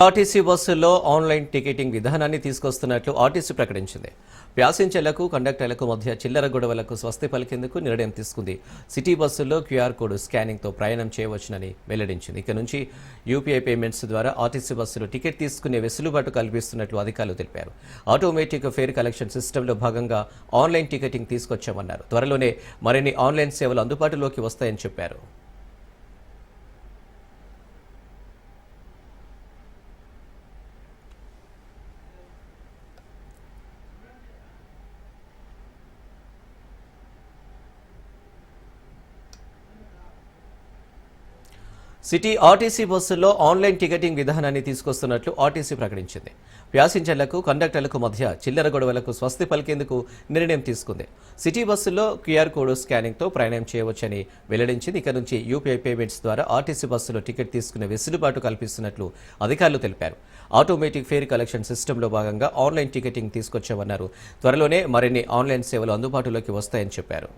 RTC బస్సుల్లో online ticketing విధానాన్ని తీసుకొస్తున్నట్లు RTC ప్రకటించింది. ప్యాసింజర్లకు, కండక్టర్లకు మధ్య చిల్లర గొడవలకు స్వస్తి పలికేందుకు నిర్ణయం తీసుకుంది. సిటీ బస్సుల్లో క్యూఆర్ కోడ్ స్కానింగ్తో ప్రయాణం చేయవచ్చునని వెల్లడించింది. ఇక నుంచి యూపీఐ పేమెంట్స్ ద్వారా ఆర్టీసీ బస్సులు టికెట్ తీసుకునే వెసులుబాటు కల్పిస్తున్నట్లు అధికారులు తెలిపారు. ఆటోమేటిక్ ఫేర్ కలెక్షన్ సిస్టంలో భాగంగా ఆన్లైన్ టికెటింగ్ తీసుకొచ్చామన్నారు. త్వరలోనే మరిన్ని ఆన్లైన్ సేవలు అందుబాటులోకి వస్తాయని చెప్పారు. సిటీ ఆర్టీసీ బస్సుల్లో ఆన్లైన్ టికెటింగ్ విధానాన్ని తీసుకొస్తున్నట్లు ఆర్టీసీ ప్రకటించింది. ప్యాసింజర్లకు, కండక్టర్లకు మధ్య చిల్లర గొడవలకు స్వస్తి పలికేందుకు నిర్ణయం తీసుకుంది. సిటీ బస్సుల్లో క్యూఆర్ కోడ్ స్కానింగ్తో ప్రయాణం చేయవచ్చని వెల్లడించింది. ఇక నుంచి యూపీఐ పేమెంట్స్ ద్వారా ఆర్టీసీ బస్సులో టికెట్ తీసుకునే వెసులుబాటు కల్పిస్తున్నట్లు అధికారులు తెలిపారు. ఆటోమేటిక్ ఫేర్ కలెక్షన్ సిస్టంలో భాగంగా ఆన్లైన్ టికెటింగ్ తీసుకొచ్చామన్నారు. త్వరలోనే మరిన్ని ఆన్లైన్ సేవలు అందుబాటులోకి వస్తాయని చెప్పారు.